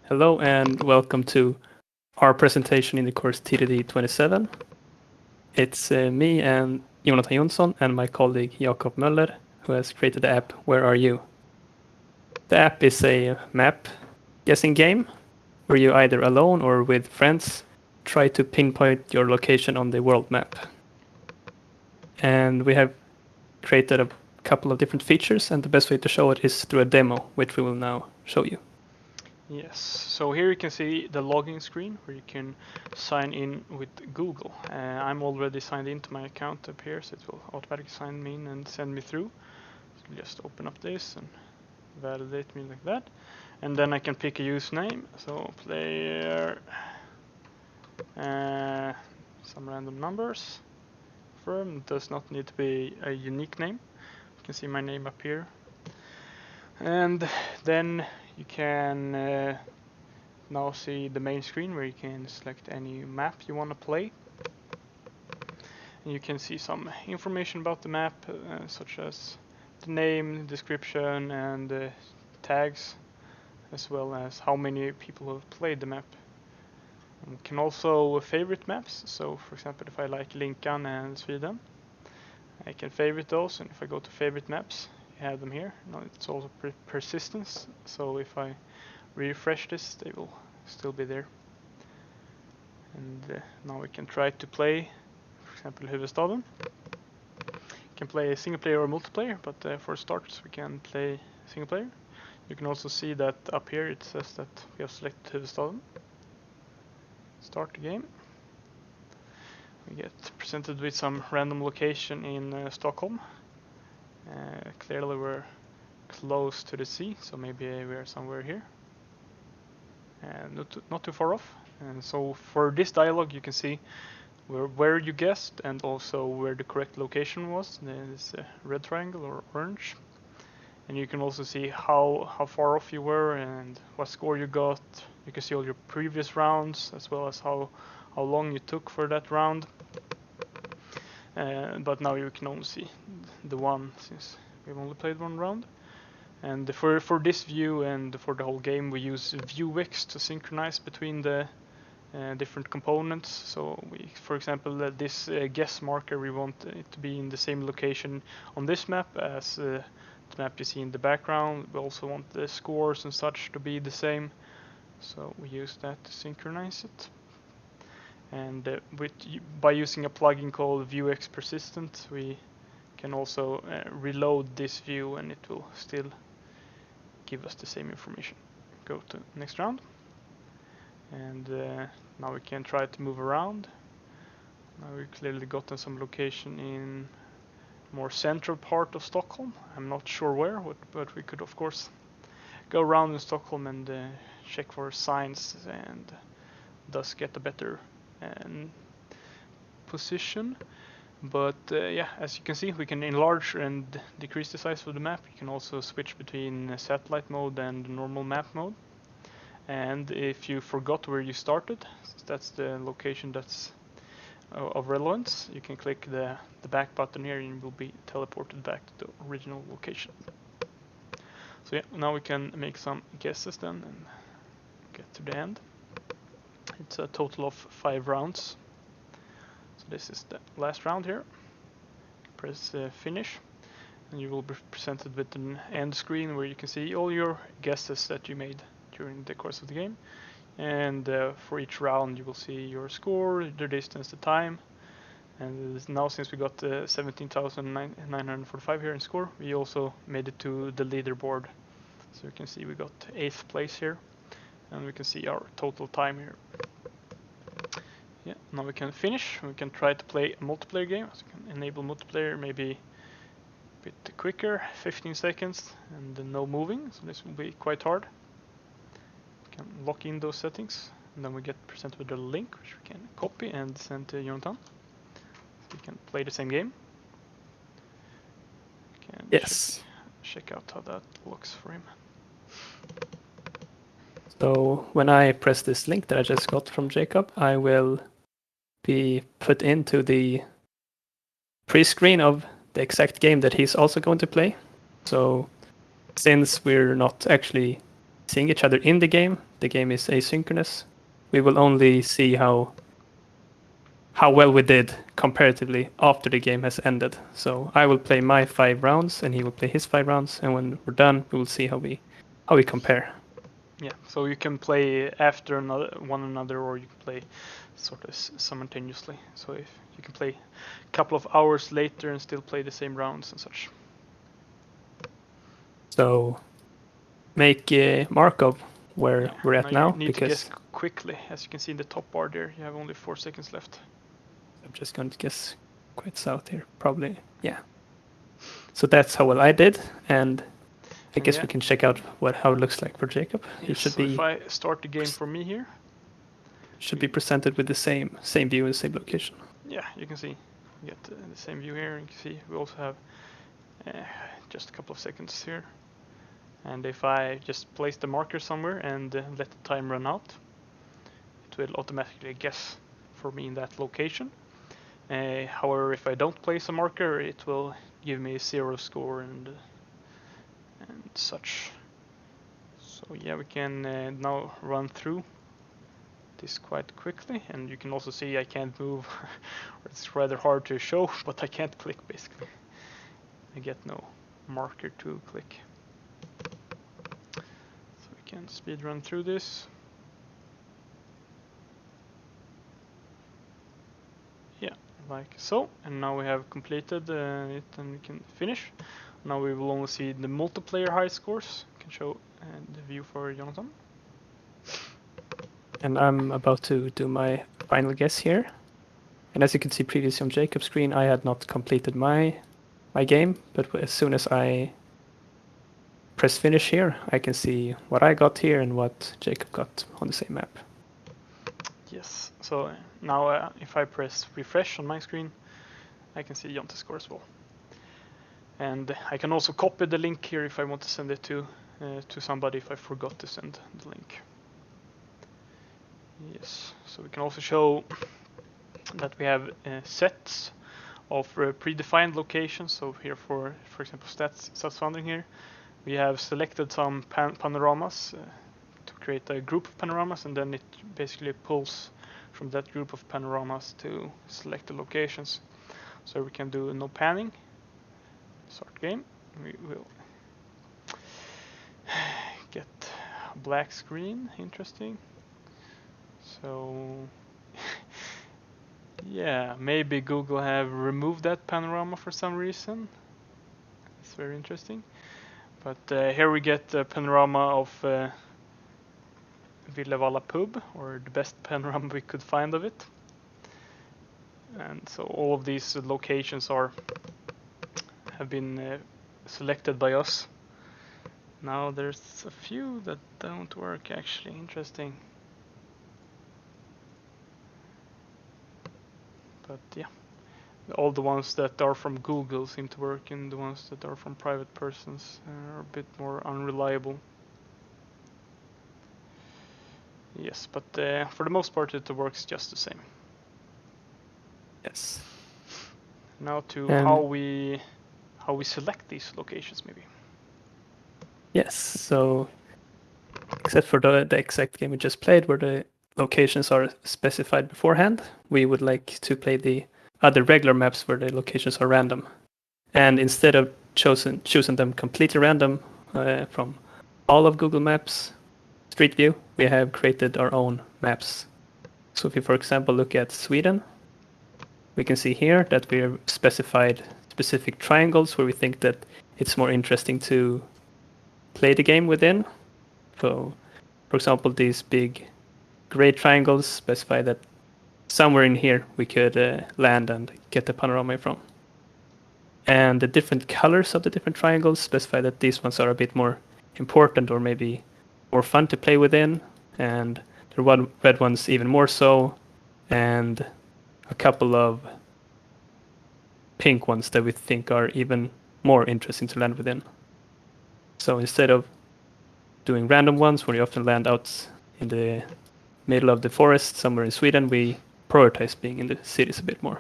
Hello and welcome to our presentation in the course TDDD27. It's me and Jonathan Jonsson and my colleague Jakob Möller who has created the app WhereRU. The app is a map guessing game where you either alone or with friends try to pinpoint your location on the world map. And we have created a couple of different features, and the best way to show it is through a demo, which we will now show you. Yes, so here you can see the login screen where you can sign in with Google. I'm already signed into my account up here, so it will automatically sign me in and send me through. So just open up this and validate me like that. And then I can pick a username, so player, some random numbers. Firm does not need to be a unique name. You can see my name up here. And then you can now see the main screen where you can select any map you want to play. And you can see some information about the map, such as the name, description, and tags, as well as how many people have played the map. And you can also favorite maps. So, for example, if I like Linkan and Sweden, I can favorite those, and if I go to favorite maps, you have them here. Now it's also persistence, so if I refresh this, they will still be there. And now we can try to play, for example, Huvudstaden. You can play single player or multiplayer, but for starts we can play single player. You can also see that up here it says that we have selected Huvudstaden. Start the game. We get presented with some random location in Stockholm. Clearly we're close to the sea, so maybe we're somewhere here. Not too far off. And so for this dialogue you can see where you guessed and also where the correct location was. This red triangle or orange. And you can also see how far off you were and what score you got. You can see all your previous rounds as well as how long you took for that round. But now you can only see the one since we've only played one round. And for this view and for the whole game we use ViewX to synchronize between the different components. So we, for example, this guess marker, we want it to be in the same location on this map as the map you see in the background. We also want the scores and such to be the same. So we use that to synchronize it. And by using a plugin called ViewX Persistent, we can also reload this view and it will still give us the same information. Go to next round. And now we can try to move around. Now we've clearly gotten some location in more central part of Stockholm. I'm not sure where, but we could of course go around in Stockholm and check for signs and thus get a better position. But yeah, as you can see, we can enlarge and decrease the size of the map. You can also switch between satellite mode and normal map mode. And if you forgot where you started, that's the location that's of relevance, you can click the back button here and you will be teleported back to the original location. So yeah, now we can make some guesses then and get to the end. It's a total of 5 rounds. So this is the last round here. Press finish and you will be presented with an end screen where you can see all your guesses that you made during the course of the game. And for each round you will see your score, the distance, the time. And now since we got 17,945 here in score, we also made it to the leaderboard. So you can see we got 8th place here. And we can see our total time here. Yeah, now we can finish. We can try to play a multiplayer game. So we can enable multiplayer maybe a bit quicker, 15 seconds, and no moving. So this will be quite hard. We can lock in those settings, and then we get presented with a link, which we can copy and send to Jonathan. So we can play the same game. We can check out how that looks for him. So when I press this link that I just got from Jacob, I will be put into the pre-screen of the exact game that he's also going to play. So since we're not actually seeing each other in the game, the game is asynchronous, we will only see how well we did comparatively after the game has ended. So I will play my 5 rounds and he will play his 5 rounds, and when we're done, we will see how we compare. Yeah, so you can play after one another, or you can play sort of simultaneously. So if you can play a couple of hours later and still play the same rounds and such. So make a mark of where we're at now, You need to guess quickly. As you can see in the top bar there, you have only 4 seconds left. I'm just going to guess quite south here, probably. Yeah. So that's how well I did, and I guess we can check out how it looks like for Jacob. Yes, He should so be. if I start the game for me here, should be presented with the same view and same location. Yeah, you can see. You get the same view here. You can see we also have just a couple of seconds here. And if I just place the marker somewhere and let the time run out, it will automatically guess for me in that location. However, if I don't place a marker, it will give me 0 score and such. So yeah, we can now run through this quite quickly, and you can also see I can't move. It's rather hard to show, but I can't click basically. I get no marker to click. So we can speed run through this. Yeah, like so. And now we have completed it and we can finish. Now we will only see the multiplayer high scores. I can show the view for Jonathan. And I'm about to do my final guess here. And as you can see previously on Jacob's screen, I had not completed my game, but as soon as I press finish here, I can see what I got here and what Jacob got on the same map. Yes, so now if I press refresh on my screen, I can see Jonte's score as well. And I can also copy the link here if I want to send it to somebody if I forgot to send the link. Yes, so we can also show that we have sets of predefined locations. So here for example stats founding here, we have selected some panoramas to create a group of panoramas, and then it basically pulls from that group of panoramas to select the locations. So we can do no panning. Start game. We will get a black screen. Interesting. So yeah, maybe Google have removed that panorama for some reason. It's very interesting. But here we get a panorama of Villevalla pub, or the best panorama we could find of it. And so all of these locations have been selected by us. Now there's a few that don't work actually. Interesting. But yeah, all the ones that are from Google seem to work, and the ones that are from private persons are a bit more unreliable. Yes, but for the most part it works just the same. Yes. Now to how we select these locations maybe. Yes, so except for the exact game we just played where the locations are specified beforehand, we would like to play the other regular maps where the locations are random. And instead of choosing them completely random from all of Google Maps Street View, we have created our own maps. So if you, for example, look at Sweden, we can see here that we have specified specific triangles where we think that it's more interesting to play the game within. So, for example, these big gray triangles specify that somewhere in here we could land and get the panorama from. And the different colors of the different triangles specify that these ones are a bit more important or maybe more fun to play within, and the red ones even more so, and a couple of pink ones that we think are even more interesting to land within. So instead of doing random ones where you often land out in the middle of the forest somewhere in Sweden, we prioritize being in the cities a bit more,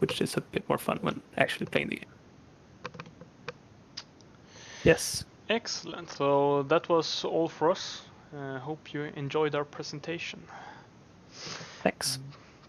which is a bit more fun when actually playing the game. Yes. Excellent. So that was all for us. Hope you enjoyed our presentation. Thanks.